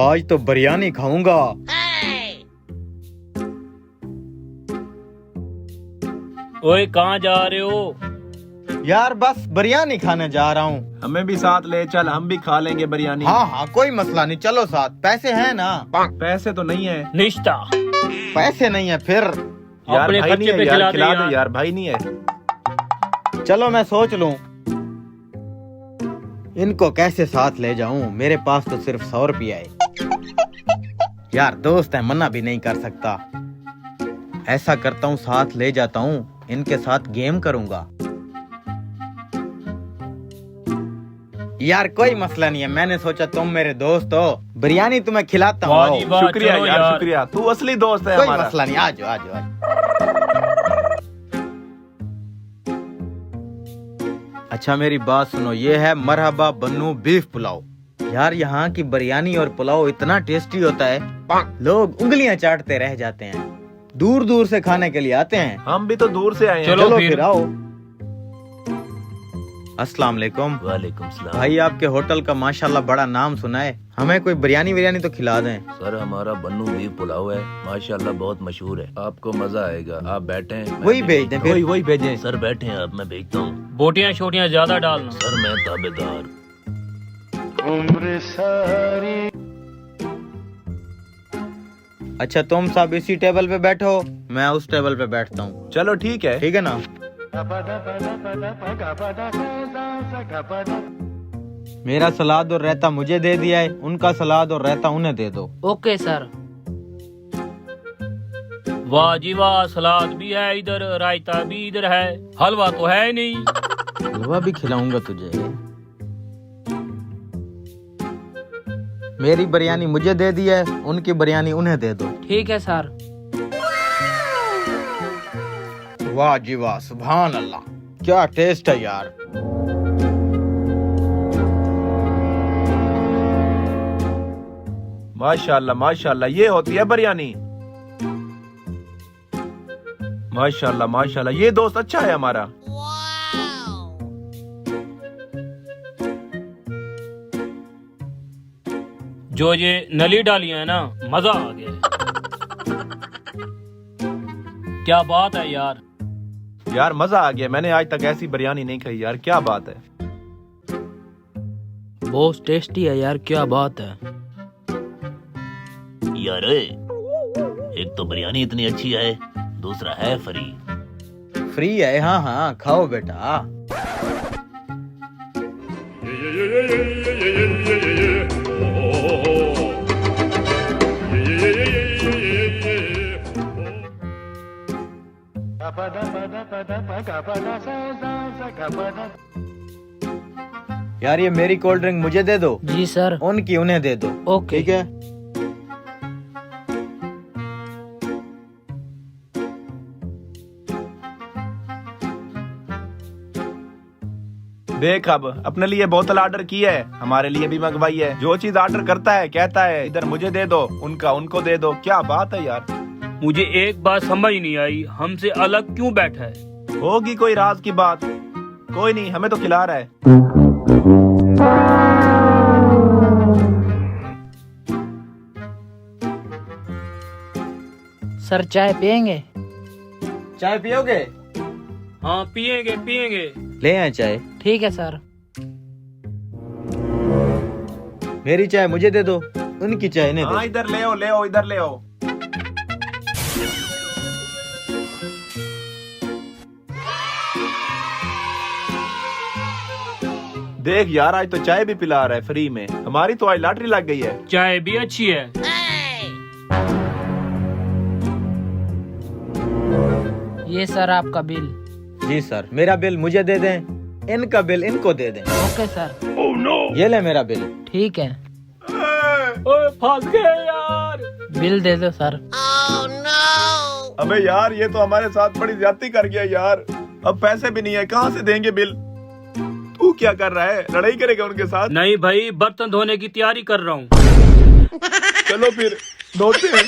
आज तो बिरयानी खाऊंगा। ओए कहाँ जा रहे हो? यार बस बिरयानी खाने जा रहा हूँ। हमें भी साथ ले चल, हम भी खा लेंगे बिरयानी। हाँ हाँ कोई मसला नहीं, चलो साथ। पैसे हैं ना? पैसे तो नहीं है। निश्ता पैसे नहीं है फिर? यार अपने भाई नहीं खर्चे है पे यार, खिला खिला दे दे यार, भाई नहीं है। चलो मैं सोच लूं इनको कैसे साथ ले जाऊं। मेरे पास तो सिर्फ 100 रुपया है। यार दोस्त है, मना भी नहीं कर सकता। ऐसा करता हूँ, साथ ले जाता हूँ, इनके साथ गेम करूंगा। यार कोई मसला नहीं है, मैंने सोचा तुम मेरे दोस्त हो, बिरयानी तुम्हें खिलाता वाह हूँ। जी वाह, शुक्रिया चलो यार, शुक्रिया, तू असली दोस्त है कोई हमारा। मसला नहीं, आजो आजो आजो। अच्छा मेरी बात सुनो, ये है मरहबा बन्नू बीफ पुलाव। यार यहाँ की बिरयानी और पुलाव इतना टेस्टी होता है, लोग उंगलियां चाटते रह जाते हैं। दूर दूर से खाने के लिए आते हैं। हम भी तो दूर से आए हैं। चलो चलो फिर। फिर आओ। अस्सलाम वालेकुम। वालेकुम सलाम। भाई आपके होटल का माशाल्लाह बड़ा नाम सुना है, हमें कोई बिरयानी तो खिला दें। सर हमारा बन्नू बीफ पुलाव है, माशाल्लाह बहुत मशहूर है, आपको मजा आएगा। आप बैठे, वही भेज दें फिर। वही भेजें। सर बैठे हैं आप, मैं भेजता हूँ। बोटियां छोटियां ज्यादा डालना। सर मैं ताबेदार। अच्छा तुम सब इसी टेबल पे बैठो, मैं उस टेबल पे बैठता हूँ। चलो ठीक है। ठीक है ना? मेरा सलाद और रायता मुझे दे दिया है, उनका सलाद और रायता उन्हें दे दो। Okay sir. वाह जी वाह, सलाद भी है इधर, रायता भी इधर है, हलवा तो है नहीं। हलवा भी खिलाऊंगा तुझे। मेरी बिरयानी मुझे दे दी है, उनकी बिरयानी उन्हें दे दो। ठीक है सर। वाह जी वाह, सुभान अल्लाह, क्या टेस्ट है यार। माशाल्लाह माशाल्लाह, ये होती है बिरयानी। माशाल्लाह माशाल्लाह, ये दोस्त अच्छा है हमारा। जो ये नली डाली है ना, मजा आ गया है। क्या बात है यार। यार मजा आ गया, मैंने आज तक ऐसी बिरयानी नहीं खाई यार, क्या बात है। बहुत टेस्टी है यार, क्या बात है। यार एक तो बिरयानी इतनी अच्छी है, दूसरा है फ्री। फ्री है? हाँ हाँ खाओ बेटा। यार ये मेरी कोल्ड ड्रिंक मुझे दे दो, जी सर। उनकी उन्हें दे दो। ओके। ठीक है। देख अब अपने लिए बोतल ऑर्डर की है, हमारे लिए भी मंगवाई है। जो चीज ऑर्डर करता है कहता है इधर मुझे दे दो, उनका उनको दे दो। क्या बात है यार। मुझे एक बात समझ नहीं आई, हमसे अलग क्यों बैठा है? होगी कोई राज की बात। कोई नहीं, हमें तो खिला रहा है। सर चाय पियेंगे? चाय पियोगे? हाँ पियेंगे पियेंगे। ले आए चाय। ठीक है सर। मेरी चाय मुझे दे दो, उनकी चाय इन्हें हाँ दे। इधर ले आओ, ले आओ, इधर ले आओ। देख यार, आज तो चाय भी पिला रहा है फ्री में। हमारी तो आज लॉटरी लग गई है। चाय भी अच्छी है। ये सर आपका बिल। जी सर, मेरा बिल मुझे दे दें, इनका बिल इनको दे दें। Okay sir. ये ले मेरा बिल। ठीक है, ओए फंस गए यार। बिल दे दो सर। अबे यार, ये तो हमारे साथ बड़ी ज्यादती कर गया यार। अब पैसे भी नहीं है, कहाँ से देंगे बिल। तू क्या कर रहा है, लड़ाई करेगा उनके साथ? नहीं भाई, बर्तन धोने की तैयारी कर रहा हूँ। चलो फिर धोते हैं।